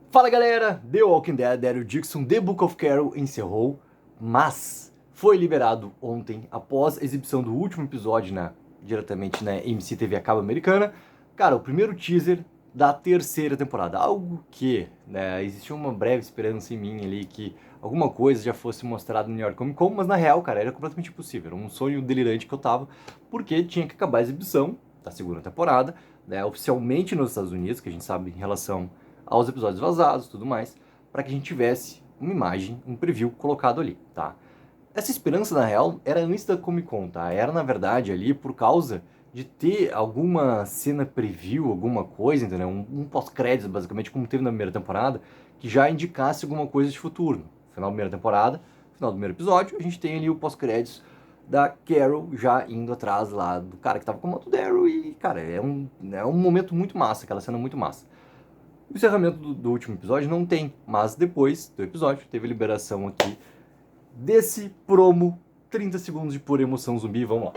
Fala galera, The Walking Dead, Daryl Dixon, The Book of Carol encerrou, mas foi liberado ontem, após a exibição do último episódio diretamente na AMC TV a cabo americana, cara, o primeiro teaser da terceira temporada, algo que existia uma breve esperança em mim ali que alguma coisa já fosse mostrada no New York Comic Con, mas na real, cara, era completamente impossível, era um sonho delirante que eu tava, porque tinha que acabar a exibição da segunda temporada, oficialmente nos Estados Unidos, que a gente sabe em relação aos episódios vazados e tudo mais, para que a gente tivesse uma imagem, um preview colocado ali, tá? Essa esperança, na real, era antes da Comic Con, tá? Era, na verdade, ali por causa de ter alguma cena preview, alguma coisa, entendeu? Um pós-crédito, basicamente, como teve na primeira temporada, que já indicasse alguma coisa de futuro. No final da primeira temporada, no final do primeiro episódio, a gente tem ali o pós-créditos da Carol já indo atrás lá do cara que tava com o Daryl e, cara, é um momento muito massa, aquela cena muito massa. O encerramento do último episódio não tem, mas depois do episódio teve a liberação aqui desse promo 30 segundos de pura emoção zumbi, vamos lá.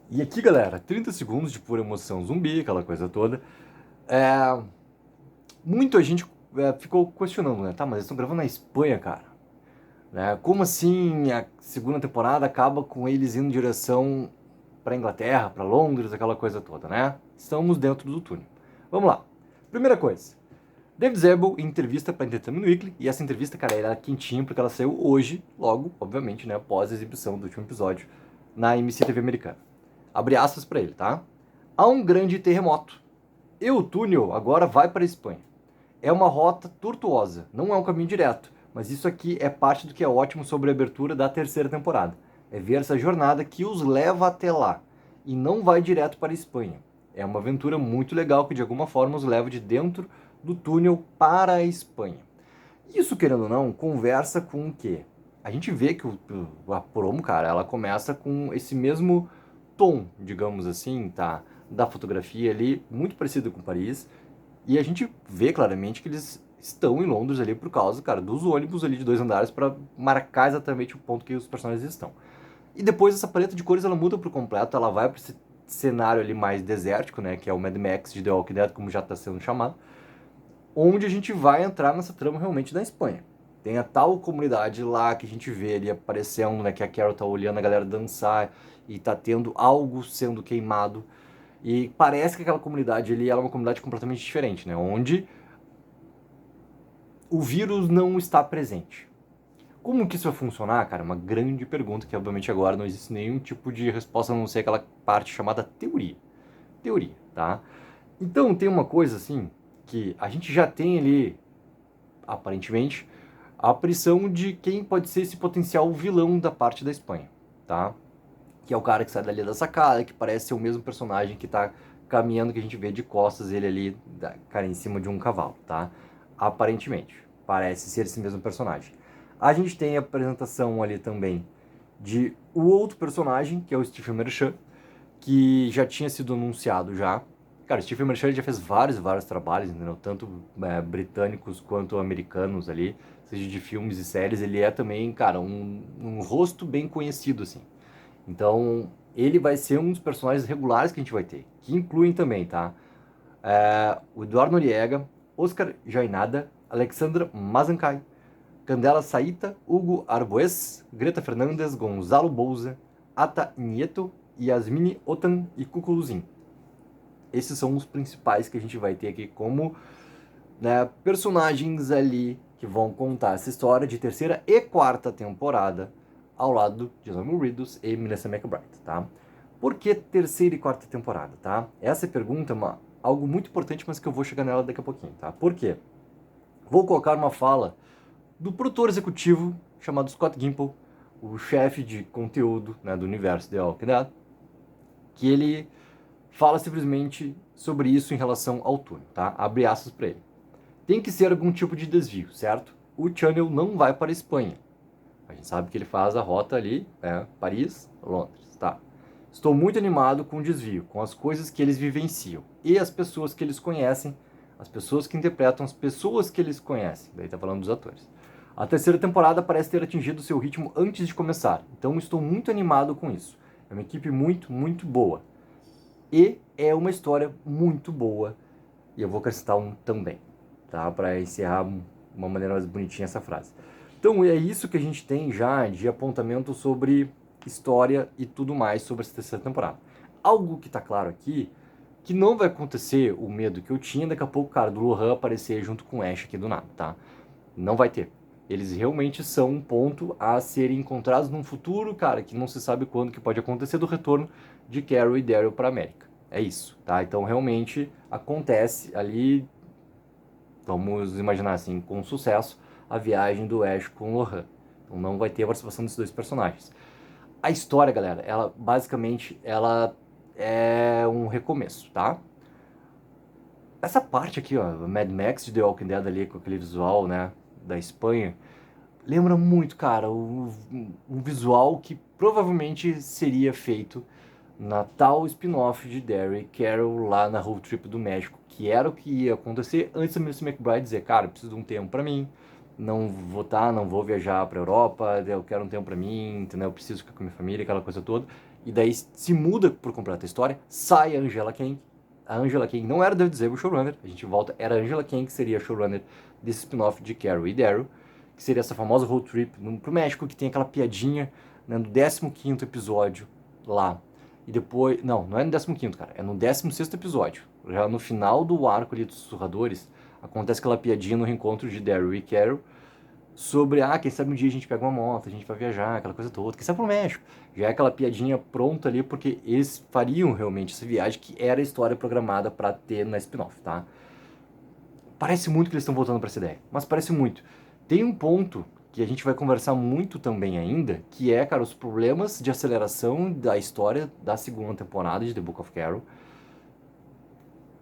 E aqui, galera, 30 segundos de pura emoção zumbi, aquela coisa toda. Muita gente ficou questionando, né? Tá, mas eles estão gravando na Espanha, cara. Como assim a segunda temporada acaba com eles indo em direção pra Inglaterra, pra Londres, aquela coisa toda, né? Estamos dentro do túnel. Vamos lá. Primeira coisa. David Zaslav em entrevista para Entertainment Weekly, e essa entrevista, cara, era quentinha porque ela saiu hoje, logo, obviamente, né, após a exibição do último episódio na AMC TV americana. Abre aspas para ele, tá? Há um grande terremoto. E o túnel agora vai para a Espanha. É uma rota tortuosa, não é um caminho direto, mas isso aqui é parte do que é ótimo sobre a abertura da terceira temporada. É ver essa jornada que os leva até lá, e não vai direto para a Espanha. É uma aventura muito legal que de alguma forma os leva de dentro do túnel para a Espanha. Isso, querendo ou não, conversa com o quê? A gente vê que a promo, cara, ela começa com esse mesmo tom, digamos assim, tá? Da fotografia ali, muito parecido com Paris, e a gente vê claramente que eles estão em Londres ali por causa, cara, dos ônibus ali de 2 andares para marcar exatamente o ponto que os personagens estão. E depois essa paleta de cores ela muda por completo, ela vai para esse cenário ali mais desértico, né, que é o Mad Max de The Walking Dead, como já está sendo chamado, onde a gente vai entrar nessa trama realmente da Espanha. Tem a tal comunidade lá que a gente vê ali aparecendo, né, que a Carol tá olhando a galera dançar e tá tendo algo sendo queimado. E parece que aquela comunidade ali ela é uma comunidade completamente diferente, né, onde o vírus não está presente. Como que isso vai funcionar, cara? Uma grande pergunta que, obviamente, agora não existe nenhum tipo de resposta, a não ser aquela parte chamada teoria. Teoria, tá? Então, tem uma coisa, assim, que a gente já tem ali, aparentemente, a aparição de quem pode ser esse potencial vilão da parte da Espanha, tá? Que é o cara que sai dali da sacada, que parece ser o mesmo personagem que tá caminhando, que a gente vê de costas ele ali, cara, em cima de um cavalo, tá? Aparentemente, parece ser esse mesmo personagem. A gente tem a apresentação ali também de o outro personagem, que é o Stephen Merchant, que já tinha sido anunciado já. Cara, o Stephen Merchant já fez vários trabalhos, entendeu? Tanto britânicos quanto americanos ali, seja de filmes e séries. Ele é também, cara, um rosto bem conhecido, assim. Então, ele vai ser um dos personagens regulares que a gente vai ter, que incluem também, tá? O Eduardo Noriega, Oscar Jaenada, Alexandra Mazancai, Candela Saita, Hugo Arboes, Greta Fernandes, Gonzalo Bouza, Ata Nieto, Yasmini Otan e Cuculuzin. Esses são os principais que a gente vai ter aqui como, né, personagens ali que vão contar essa história de terceira e quarta temporada ao lado de Norman Reedus e Melissa McBride, tá? Por que terceira e quarta temporada, tá? Essa pergunta é algo muito importante, mas que eu vou chegar nela daqui a pouquinho, tá? Por quê? Vou colocar uma fala do produtor executivo chamado Scott Gimple, o chefe de conteúdo, né, do universo The Walking Dead, que ele fala simplesmente sobre isso em relação ao túnel, tá? Abre aspas para ele. Tem que ser algum tipo de desvio, certo? O Channel não vai para a Espanha. A gente sabe que ele faz a rota ali, Paris, Londres, tá? Estou muito animado com o desvio, com as coisas que eles vivenciam e as pessoas que eles conhecem, as pessoas que interpretam as pessoas que eles conhecem. Daí tá falando dos atores. A terceira temporada parece ter atingido seu ritmo antes de começar, então estou muito animado com isso. É uma equipe muito boa. E é uma história muito boa E eu vou acrescentar um também, tá? Para encerrar uma maneira mais bonitinha essa frase. Então é isso que a gente tem já de apontamento sobre história e tudo mais sobre essa terceira temporada. Algo que tá claro aqui, que não vai acontecer o medo que eu tinha daqui a pouco, cara, do Lohan aparecer junto com o Ash aqui do nada, tá? Não vai ter. Eles realmente são um ponto a serem encontrados num futuro, cara, que não se sabe quando que pode acontecer do retorno de Carol e Daryl para América. É isso, tá? Então realmente acontece ali, vamos imaginar assim, com sucesso, a viagem do Ash com o Lohan. Então não vai ter a participação desses dois personagens. A história, galera, ela basicamente ela é um recomeço, tá? Essa parte aqui, ó, Mad Max de The Walking Dead ali com aquele visual, né, da Espanha, lembra muito, cara, um visual que provavelmente seria feito na tal spin-off de Daryl e Carol lá na road trip do México, que era o que ia acontecer antes da Mr. McBride dizer, cara, eu preciso de um tempo pra mim, não vou viajar pra Europa, eu quero um tempo pra mim, entendeu? Eu preciso ficar com a minha família, aquela coisa toda. E daí se muda por completo a história, sai a Angela Kang. A Angela Kang não era David Zaber, showrunner, a gente volta, era a Angela Kang que seria a showrunner desse spin-off de Carol e Daryl, que seria essa famosa road trip pro México, que tem aquela piadinha, né, no 15º episódio lá. E depois, não é no 15º, cara, é no 16º episódio. Já no final do arco ali dos Sussurradores, acontece aquela piadinha no reencontro de Daryl e Carol sobre, quem sabe um dia a gente pega uma moto, a gente vai viajar, aquela coisa toda, quem sabe pro México. Já é aquela piadinha pronta ali, porque eles fariam realmente essa viagem, que era a história programada pra ter na spin-off, tá? Parece muito que eles estão voltando pra essa ideia, mas parece muito. Tem um ponto que a gente vai conversar muito também ainda, que é, cara, os problemas de aceleração da história da segunda temporada de The Book of Carol,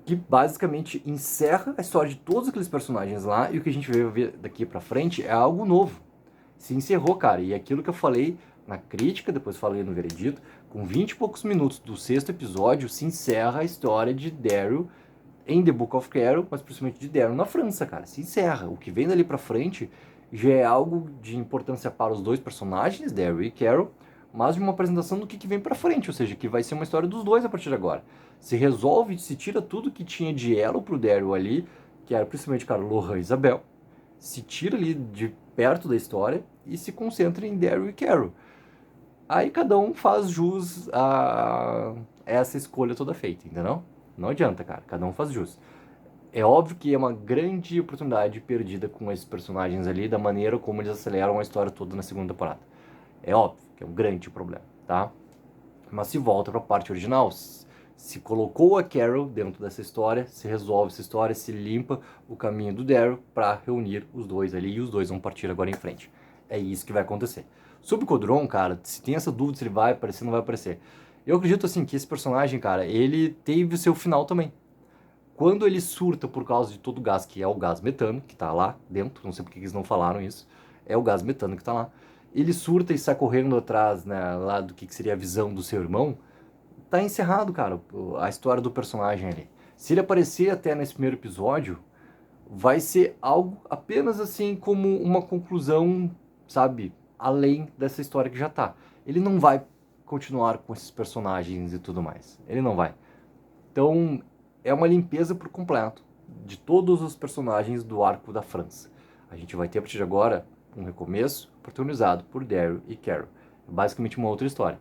que basicamente encerra a história de todos aqueles personagens lá, e o que a gente vai ver daqui pra frente é algo novo. Se encerrou, cara, e aquilo que eu falei na crítica, depois falei no veredito, com 20 e poucos minutos do sexto episódio, se encerra a história de Daryl em The Book of Carol, mas principalmente de Daryl na França, cara. Se encerra. O que vem dali pra frente já é algo de importância para os dois personagens, Daryl e Carol, mas de uma apresentação do que vem pra frente, ou seja, que vai ser uma história dos dois a partir de agora. Se resolve, se tira tudo que tinha de elo pro Daryl ali, que era principalmente, cara, Lohan e Isabel, se tira ali de perto da história e se concentra em Daryl e Carol. Aí cada um faz jus a essa escolha toda feita, entendeu? Não adianta, cara, cada um faz jus. É óbvio que é uma grande oportunidade perdida com esses personagens ali, da maneira como eles aceleram a história toda na segunda temporada. É óbvio que é um grande problema, tá? Mas se volta para a parte original, se colocou a Carol dentro dessa história, se resolve essa história, se limpa o caminho do Daryl para reunir os dois ali, e os dois vão partir agora em frente. É isso que vai acontecer. Sobre o Codron, cara, se tem essa dúvida se ele vai aparecer ou não vai aparecer, eu acredito assim que esse personagem, cara, ele teve o seu final também. Quando ele surta por causa de todo o gás, que é o gás metano, que tá lá dentro, não sei porque eles não falaram isso, é o gás metano que tá lá, ele surta e sai correndo atrás, né, lá do que seria a visão do seu irmão, tá encerrado, cara, a história do personagem ali. Se ele aparecer até nesse primeiro episódio, vai ser algo apenas assim como uma conclusão, sabe, além dessa história que já tá. Ele não vai continuar com esses personagens e tudo mais. Ele não vai. Então, é uma limpeza por completo de todos os personagens do arco da França. A gente vai ter a partir de agora um recomeço protagonizado por Daryl e Carol. É basicamente uma outra história.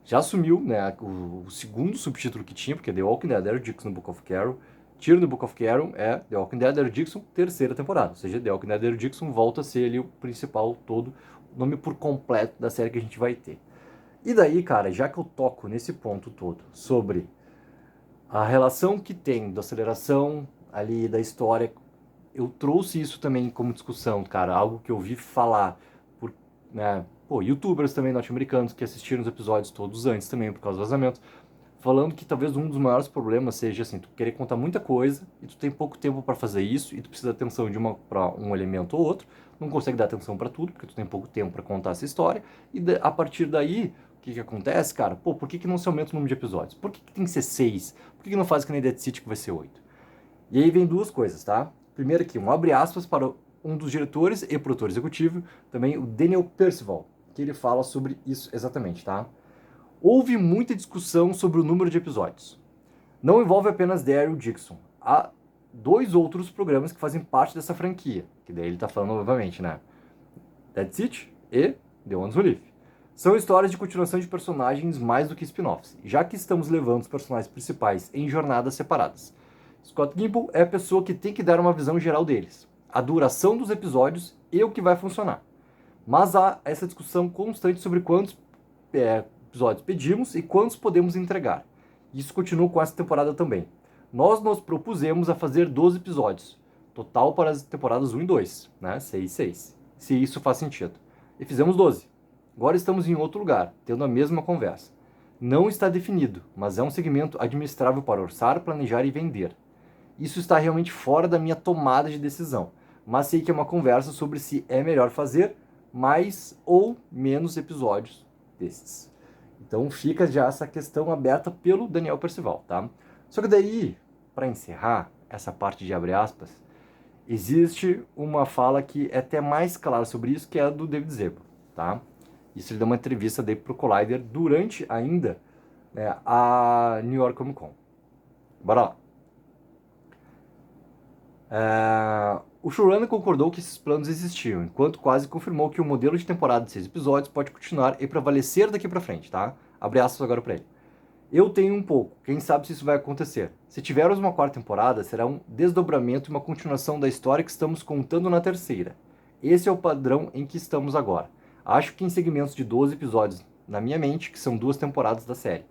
Já assumiu, né, o segundo subtítulo que tinha, porque The Walking Dead Daryl Dixon no Book of Carol. Tiro no Book of Carol é The Walking Dead Daryl Dixon, terceira temporada. Ou seja, The Walking Dead Daryl Dixon volta a ser ali o principal todo, o nome por completo da série que a gente vai ter. E daí, cara, já que eu toco nesse ponto todo sobre a relação que tem da aceleração ali da história, eu trouxe isso também como discussão, cara, algo que eu vi falar por, né, youtubers também norte-americanos que assistiram os episódios todos antes também por causa do vazamento, falando que talvez um dos maiores problemas seja assim, tu querer contar muita coisa e tu tem pouco tempo para fazer isso e tu precisa de atenção de para um elemento ou outro, não consegue dar atenção para tudo porque tu tem pouco tempo para contar essa história e a partir daí o que acontece, cara? Pô, por que não se aumenta o número de episódios? Por que tem que ser 6? Por que não faz que nem Dead City que vai ser 8? E aí vem duas coisas, tá? Primeiro aqui, um abre aspas para um dos diretores e produtor executivo, também o Daniel Percival, que ele fala sobre isso exatamente, tá? Houve muita discussão sobre o número de episódios. Não envolve apenas Daryl Dixon. 2 outros programas que fazem parte dessa franquia, que daí ele tá falando novamente, né? Dead City e The Ones Who Live. São histórias de continuação de personagens mais do que spin-offs, já que estamos levando os personagens principais em jornadas separadas. Scott Gimple é a pessoa que tem que dar uma visão geral deles, a duração dos episódios e o que vai funcionar. Mas há essa discussão constante sobre quantos episódios pedimos e quantos podemos entregar. Isso continua com essa temporada também. Nós nos propusemos a fazer 12 episódios, total para as temporadas 1 e 2, né? 6 e 6, se isso faz sentido. E fizemos 12. Agora estamos em outro lugar, tendo a mesma conversa. Não está definido, mas é um segmento administrável para orçar, planejar e vender. Isso está realmente fora da minha tomada de decisão, mas sei que é uma conversa sobre se é melhor fazer mais ou menos episódios desses. Então fica já essa questão aberta pelo Daniel Percival, tá? Só que daí, para encerrar essa parte de abre aspas, existe uma fala que é até mais clara sobre isso, que é a do David Zebo, tá? Isso ele deu uma entrevista daí pro Collider durante ainda, né, a New York Comic Con. Bora lá. O showrunner concordou que esses planos existiam, enquanto quase confirmou que o modelo de temporada de 6 episódios pode continuar e prevalecer daqui pra frente, tá? Abre aspas agora pra ele. Eu tenho um pouco, quem sabe se isso vai acontecer. Se tivermos uma 4ª temporada, será um desdobramento e uma continuação da história que estamos contando na 3ª. Esse é o padrão em que estamos agora. Acho que em segmentos de 12 episódios, na minha mente, que são 2 temporadas da série.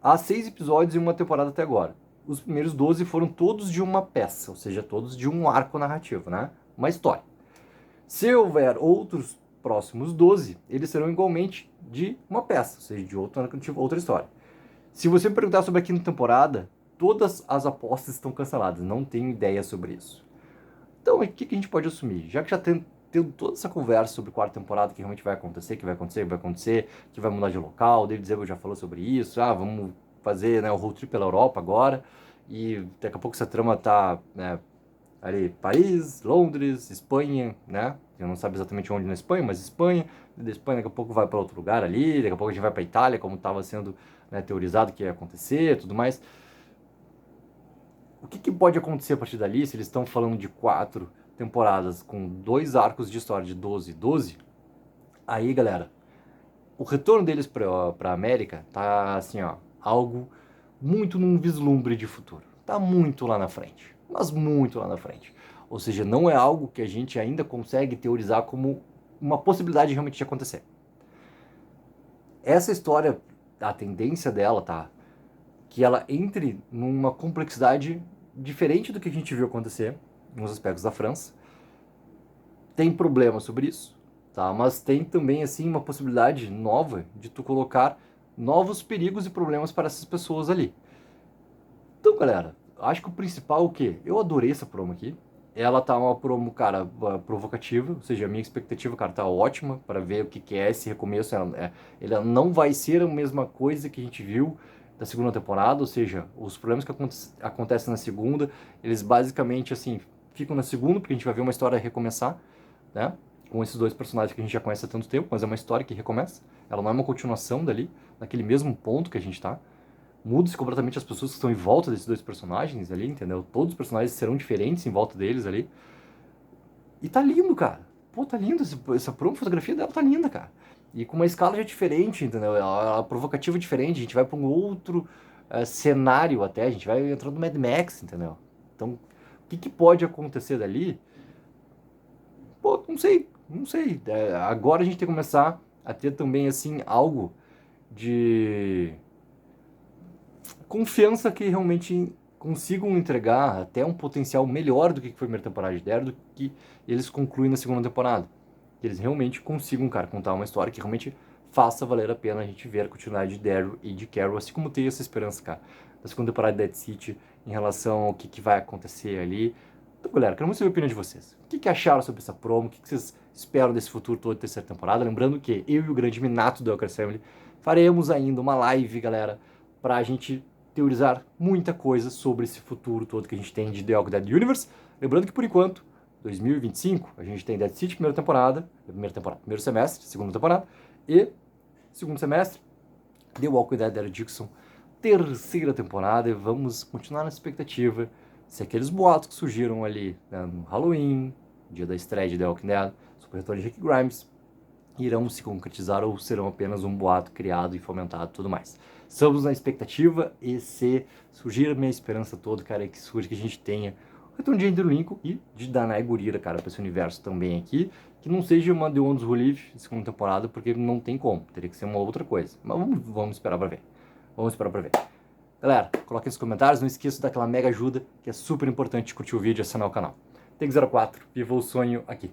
Há 6 episódios em uma temporada até agora. Os primeiros 12 foram todos de uma peça, ou seja, todos de um arco narrativo, né? Uma história. Se houver outros próximos 12, eles serão igualmente de uma peça, ou seja, de outro narrativo, outra história. Se você me perguntar sobre a 5ª temporada, todas as apostas estão canceladas, não tenho ideia sobre isso. Então, o que a gente pode assumir? Já que já tendo toda essa conversa sobre 4ª temporada, que realmente vai acontecer, que vai acontecer, que vai mudar de local, o David Zebo já falou sobre isso, vamos fazer, né, o road trip pela Europa agora, e daqui a pouco essa trama tá, né, ali, Paris, Londres, Espanha, né, eu não sabe exatamente onde na Espanha, mas Espanha, da Espanha daqui a pouco vai para outro lugar ali, daqui a pouco a gente vai para Itália, como estava sendo, né, teorizado que ia acontecer, tudo mais. O que pode acontecer a partir dali, se eles estão falando de 4 temporadas com 2 arcos de história de 12 e 12, aí, galera, o retorno deles pra América tá, assim, ó, algo muito num vislumbre de futuro. Tá muito lá na frente, mas muito lá na frente. Ou seja, não é algo que a gente ainda consegue teorizar como uma possibilidade realmente de acontecer. Essa história, a tendência dela, tá, que ela entre numa complexidade diferente do que a gente viu acontecer nos aspectos da França. Tem problema sobre isso, tá? Mas tem também, assim, uma possibilidade nova de tu colocar novos perigos e problemas para essas pessoas ali. Então, galera, acho que o principal é o quê? Eu adorei essa promo aqui. Ela tá uma promo, cara, provocativa, ou seja, a minha expectativa, cara, tá ótima para ver o que é esse recomeço. Ela não vai ser a mesma coisa que a gente viu da 2ª temporada, ou seja, os problemas que acontecem na 2ª, eles basicamente, assim, ficam na 2ª, porque a gente vai ver uma história recomeçar, né? Com esses 2 personagens que a gente já conhece há tanto tempo, mas é uma história que recomeça. Ela não é uma continuação dali, naquele mesmo ponto que a gente tá. Muda-se completamente as pessoas que estão em volta desses 2 personagens ali, entendeu? Todos os personagens serão diferentes em volta deles ali. E tá lindo, cara. Pô, tá lindo. Essa fotografia dela tá linda, cara. E com uma escala já diferente, entendeu? Ela provocativa diferente. A gente vai pra um outro cenário até. A gente vai entrando no Mad Max, entendeu? Então, o que pode acontecer dali? Pô, não sei. Não sei. Agora a gente tem que começar a ter também, assim, algo de confiança que realmente consigam entregar até um potencial melhor do que foi a primeira temporada de Daryl, do que eles concluem na 2ª temporada. Que eles realmente consigam, cara, contar uma história que realmente faça valer a pena a gente ver a continuidade de Daryl e de Carol, assim como tenho essa esperança, cara, da 2ª temporada de Dead City em relação ao que vai acontecer ali. Então, galera, quero muito saber a opinião de vocês. O que acharam sobre essa promo? O que vocês esperam desse futuro todo de 3ª temporada? Lembrando que eu e o grande Minato do Elker Family faremos ainda uma live, galera, pra gente teorizar muita coisa sobre esse futuro todo que a gente tem de The Walking Dead Universe. Lembrando que, por enquanto, 2025, a gente tem Dead City, primeiro semestre, 2ª temporada, e 2º semestre, The Walking Dead Daryl Dixon, 3ª temporada, e vamos continuar na expectativa Se aqueles boatos que surgiram ali, né, no Halloween, dia da estreia de The Walking Dead, sobre o retorno de Rick Grimes, irão se concretizar ou serão apenas um boato criado e fomentado e tudo mais. Estamos na expectativa e se surgir a minha esperança toda, cara, é que surge que a gente tenha o retorno de Andrew Lincoln e de Danai Gurira, cara, pra esse universo também aqui, que não seja uma The Ones Who Live segunda temporada, porque não tem como, teria que ser uma outra coisa. Mas vamos esperar pra ver. Vamos esperar pra ver. Galera, coloquem nos comentários, não esqueça daquela mega ajuda, que é super importante curtir o vídeo e assinar o canal. Tem 04, viva o sonho aqui.